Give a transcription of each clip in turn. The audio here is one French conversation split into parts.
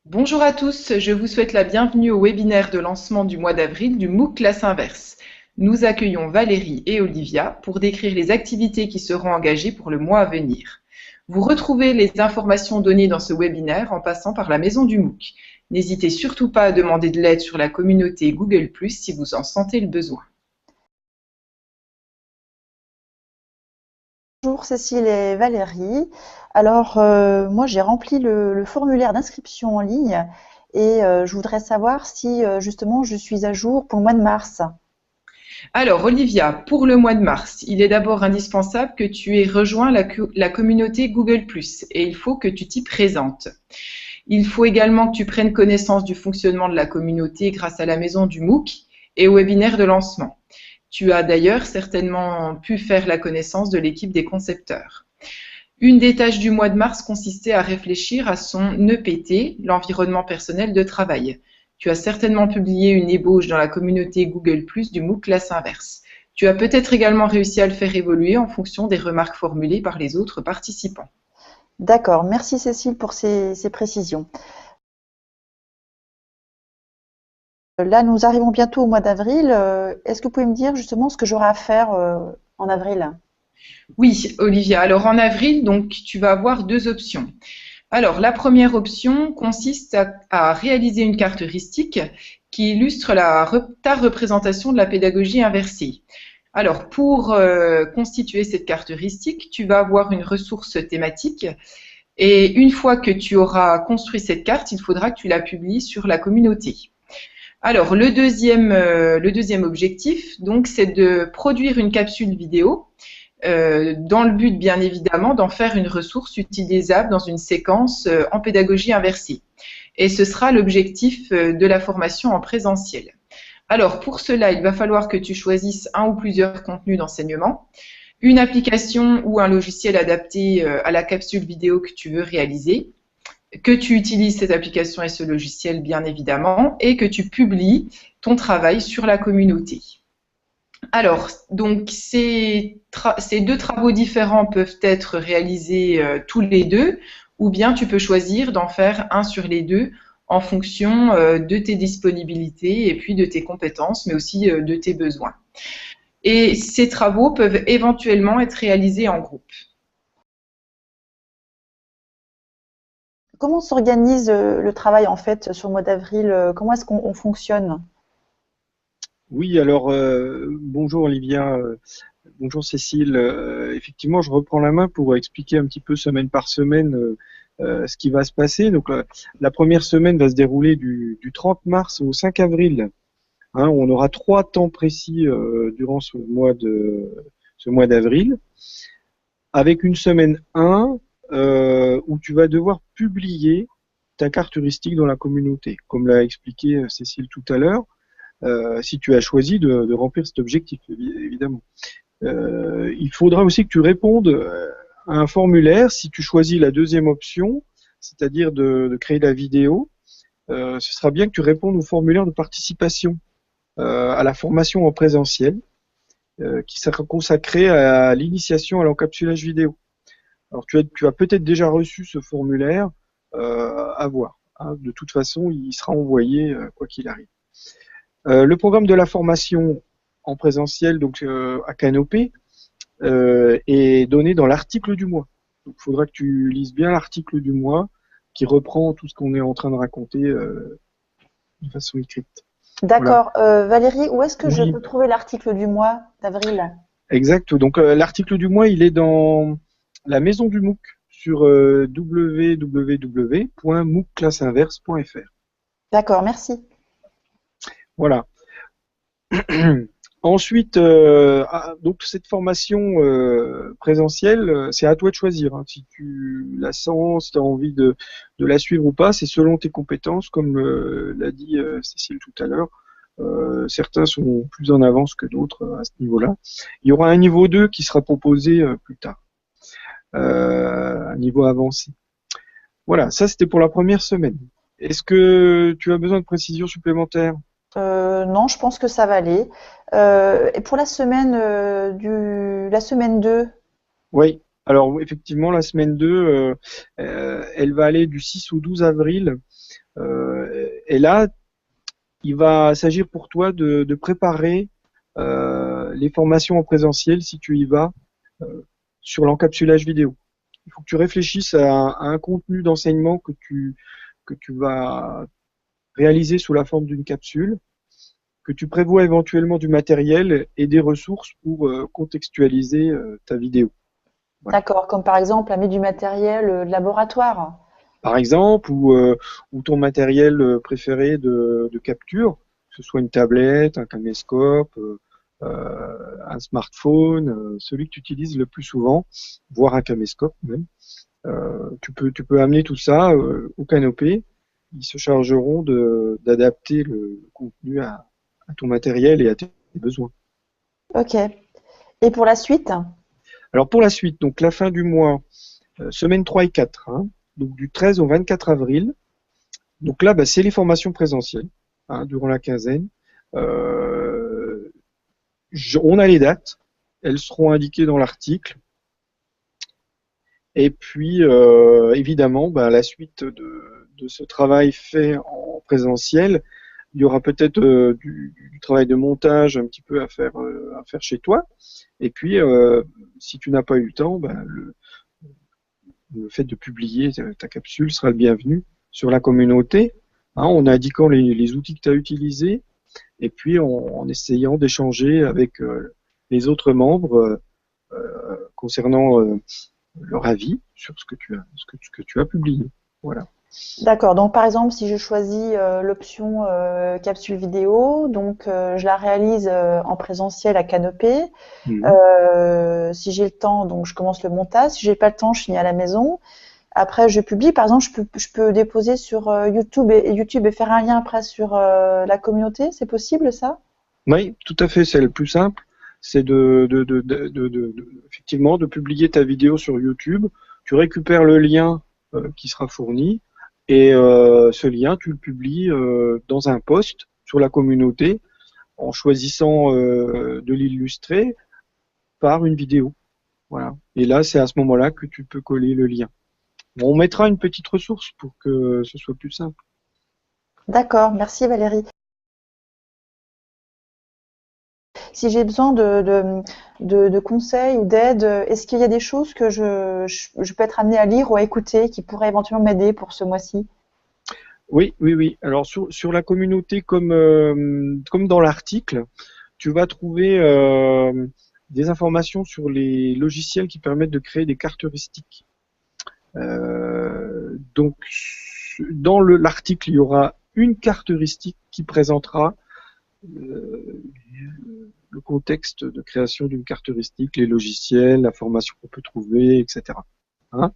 Bonjour à tous, je vous souhaite la bienvenue au webinaire de lancement du mois d'avril du MOOC Classe Inverse. Nous accueillons Valérie et Olivia pour décrire les activités qui seront engagées pour le mois à venir. Vous retrouvez les informations données dans ce webinaire en passant par la maison du MOOC. N'hésitez surtout pas à demander de l'aide sur la communauté Google+, si vous en sentez le besoin. Bonjour Cécile et Valérie. Alors, moi j'ai rempli le formulaire d'inscription en ligne et je voudrais savoir si justement je suis à jour pour le mois de mars. Alors, Olivia, pour le mois de mars, il est d'abord indispensable que tu aies rejoint la communauté Google+, et il faut que tu t'y présentes. Il faut également que tu prennes connaissance du fonctionnement de la communauté grâce à la maison du MOOC et au webinaire de lancement. Tu as d'ailleurs certainement pu faire la connaissance de l'équipe des concepteurs. Une des tâches du mois de mars consistait à réfléchir à son EPT, l'environnement personnel de travail. Tu as certainement publié une ébauche dans la communauté Google+ du MOOC Classe Inverse. Tu as peut-être également réussi à le faire évoluer en fonction des remarques formulées par les autres participants. D'accord, merci Cécile pour ces précisions. Là, nous arrivons bientôt au mois d'avril. Est-ce que vous pouvez me dire justement ce que j'aurai à faire en avril? Oui, Olivia. Alors en avril, donc tu vas avoir deux options. Alors la première option consiste à réaliser une carte heuristique qui illustre ta représentation de la pédagogie inversée. Alors pour constituer cette carte heuristique, tu vas avoir une ressource thématique et une fois que tu auras construit cette carte, il faudra que tu la publies sur la communauté. Alors le deuxième objectif, donc, c'est de produire une capsule vidéo dans le but, bien évidemment, d'en faire une ressource utilisable dans une séquence en pédagogie inversée. Et ce sera l'objectif de la formation en présentiel. Alors, pour cela, il va falloir que tu choisisses un ou plusieurs contenus d'enseignement, une application ou un logiciel adapté à la capsule vidéo que tu veux réaliser, que tu utilises cette application et ce logiciel, bien évidemment, et que tu publies ton travail sur la communauté. Alors, donc, ces deux travaux différents peuvent être réalisés tous les deux, ou bien tu peux choisir d'en faire un sur les deux en fonction de tes disponibilités et puis de tes compétences, mais aussi de tes besoins. Et ces travaux peuvent éventuellement être réalisés en groupe. Comment s'organise le travail en fait sur le mois d'avril? Comment est-ce qu'on fonctionne? Oui, alors bonjour Olivia, bonjour Cécile. Effectivement, je reprends la main pour expliquer un petit peu semaine par semaine ce qui va se passer. Donc la première semaine va se dérouler du 30 mars au 5 avril. Hein, on aura 3 temps précis durant ce mois d'avril, avec une semaine 1 où tu vas devoir publier ta carte heuristique dans la communauté, comme l'a expliqué Cécile tout à l'heure. Si tu as choisi de remplir cet objectif, évidemment. Il faudra aussi que tu répondes à un formulaire si tu choisis la deuxième option, c'est-à-dire de créer la vidéo. Ce sera bien que tu répondes au formulaire de participation à la formation en présentiel qui sera consacré à l'initiation à l'encapsulage vidéo. Alors tu as peut-être déjà reçu ce formulaire à voir. Hein. De toute façon, il sera envoyé quoi qu'il arrive. Le programme de la formation en présentiel, donc à Canopée, est donné dans l'article du mois. Donc, il faudra que tu lises bien l'article du mois qui reprend tout ce qu'on est en train de raconter de façon écrite. Voilà. D'accord. Valérie, où est-ce que je Oui, peux trouver l'article du mois d'avril? exact. Donc l'article du mois, il est dans la maison du MOOC sur www.moocclasseinverse.fr. D'accord, merci. Voilà. Ensuite, donc cette formation présentielle, c'est à toi de choisir. Hein. Si tu la sens, si tu as envie de la suivre ou pas, c'est selon tes compétences, comme l'a dit Cécile tout à l'heure. Certains sont plus en avance que d'autres à ce niveau-là. Il y aura un niveau 2 qui sera proposé plus tard, un niveau avancé. Voilà, ça c'était pour la première semaine. Est-ce que tu as besoin de précisions supplémentaires? Non, je pense que ça va aller. Et pour la semaine la semaine 2. Oui, alors effectivement, la semaine 2, elle va aller du 6 au 12 avril. Et là, il va s'agir pour toi de préparer les formations en présentiel si tu y vas sur l'encapsulage vidéo. Il faut que tu réfléchisses à un contenu d'enseignement que tu vas réaliser sous la forme d'une capsule, que tu prévois éventuellement du matériel et des ressources pour contextualiser ta vidéo. Voilà. D'accord, comme par exemple, amener du matériel de laboratoire. Par exemple, ou ton matériel préféré de capture, que ce soit une tablette, un caméscope, un smartphone, celui que tu utilises le plus souvent, voire un caméscope même. Tu peux amener tout ça au canopé. Ils se chargeront d'adapter le contenu à ton matériel et à tes besoins. Ok. Et pour la suite? Alors pour la suite, donc la fin du mois, semaine 3 et 4, hein, donc du 13 au 24 avril. Donc là, bah, c'est les formations présentielles hein, durant la quinzaine. On a les dates, elles seront indiquées dans l'article. Et puis, évidemment, bah, la suite de ce travail fait en présentiel, il y aura peut-être du travail de montage un petit peu à faire chez toi. Et puis, si tu n'as pas eu le temps, bah, le fait de publier ta capsule sera le bienvenu sur la communauté, hein, en indiquant les outils que tu as utilisés et puis en essayant d'échanger avec les autres membres concernant leur avis sur ce que tu as publié. Voilà. D'accord. Donc, par exemple, si je choisis l'option capsule vidéo, donc je la réalise en présentiel à Canopé. Mmh. Si j'ai le temps, donc je commence le montage. Si j'ai pas le temps, je finis à la maison. Après, je publie. Par exemple, je peux déposer sur YouTube et faire un lien après sur la communauté. C'est possible, ça? Oui, tout à fait, c'est le plus simple. C'est effectivement de publier ta vidéo sur YouTube. Tu récupères le lien qui sera fourni et ce lien, tu le publies dans un post sur la communauté en choisissant de l'illustrer par une vidéo. Voilà. Et là, c'est à ce moment-là que tu peux coller le lien. Bon, on mettra une petite ressource pour que ce soit plus simple. D'accord. Merci, Valérie. Si j'ai besoin de conseils ou d'aide, est-ce qu'il y a des choses que je peux être amenée à lire ou à écouter qui pourraient éventuellement m'aider pour ce mois-ci? Oui, oui, oui. Alors sur la communauté, comme dans l'article, tu vas trouver des informations sur les logiciels qui permettent de créer des cartes heuristiques. Donc dans l'article, il y aura une carte heuristique qui présentera le contexte de création d'une carte heuristique, les logiciels, la formation qu'on peut trouver, etc. Hein,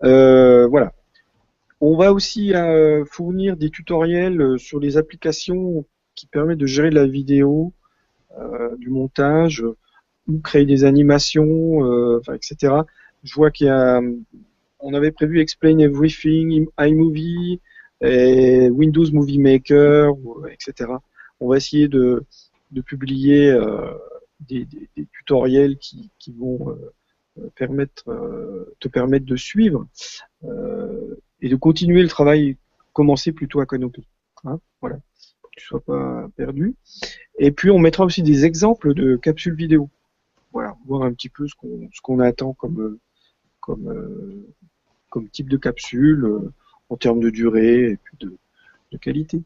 voilà. On va aussi fournir des tutoriels sur les applications qui permettent de gérer la vidéo, du montage, ou créer des animations, etc. Je vois on avait prévu Explain Everything, iMovie, et Windows Movie Maker, etc. On va essayer de publier des tutoriels qui vont te permettre de suivre et de continuer le travail commencé plutôt à Canopy. Hein, voilà, pour que tu sois pas perdu. Et puis on mettra aussi des exemples de capsules vidéo. Voilà, voir un petit peu ce qu'on attend comme type de capsule en termes de durée et puis de qualité.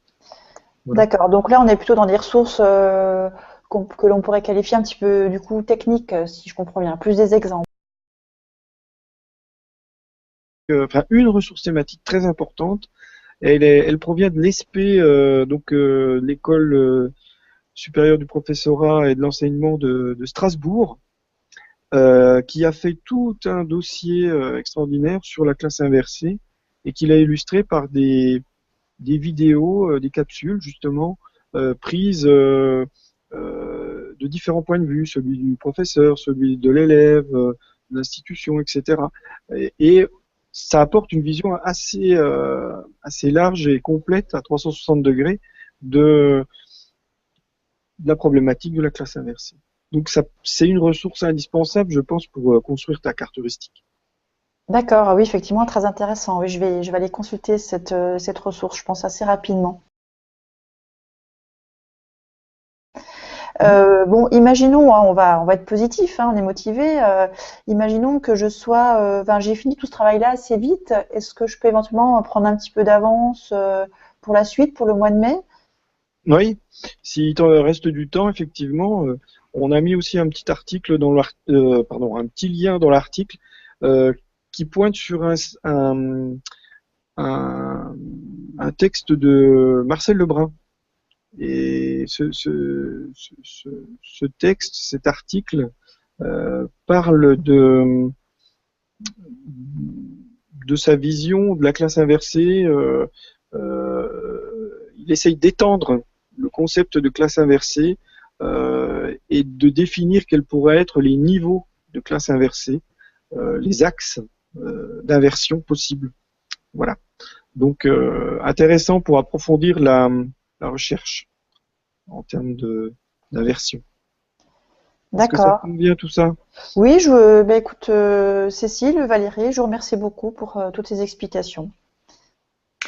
Voilà. D'accord. Donc là, on est plutôt dans des ressources que l'on pourrait qualifier un petit peu du coup techniques, si je comprends bien, plus des exemples. Une ressource thématique très importante, elle provient de l'ESP, donc l'école supérieure du professorat et de l'enseignement de Strasbourg, qui a fait tout un dossier extraordinaire sur la classe inversée et qui l'a illustré par des vidéos, des capsules justement prises de différents points de vue, celui du professeur, celui de l'élève, de l'institution, etc. Et ça apporte une vision assez large et complète à 360 degrés de la problématique de la classe inversée. Donc c'est une ressource indispensable, je pense, pour construire ta carte heuristique. D'accord, ah oui, effectivement, très intéressant. Oui, je vais aller consulter cette ressource, je pense, assez rapidement. Mhm. Bon, imaginons, hein, on va être positif, hein, on est motivé. Imaginons que enfin, j'ai fini tout ce travail-là assez vite. Est-ce que je peux éventuellement prendre un petit peu d'avance pour la suite, pour le mois de mai? Oui, s'il t'en reste du temps, effectivement, on a mis aussi un petit article pardon, un petit lien dans l'article euh, qui pointe sur un, un texte de Marcel Lebrun. Et ce texte, cet article, parle de sa vision de la classe inversée. Il essaye d'étendre le concept de classe inversée et de définir quels pourraient être les niveaux de classe inversée, les axes d'inversion possibles. Voilà. Donc intéressant pour approfondir la recherche en termes d'inversion. Est-ce que ça te D'accord. convient tout ça? Oui, bah, écoute, Cécile, Valérie, je vous remercie beaucoup pour toutes ces explications.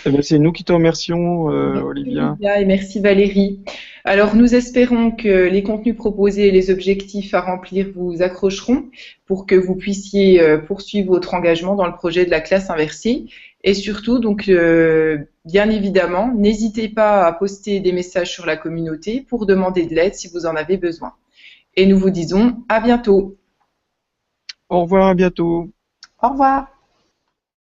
Eh bien, c'est nous qui te remercions, Merci Olivia. Olivia et merci Valérie. Alors nous espérons que les contenus proposés et les objectifs à remplir vous accrocheront pour que vous puissiez poursuivre votre engagement dans le projet de la classe inversée. Et surtout, donc, bien évidemment, n'hésitez pas à poster des messages sur la communauté pour demander de l'aide si vous en avez besoin. Et nous vous disons à bientôt. Au revoir, à bientôt. Au revoir.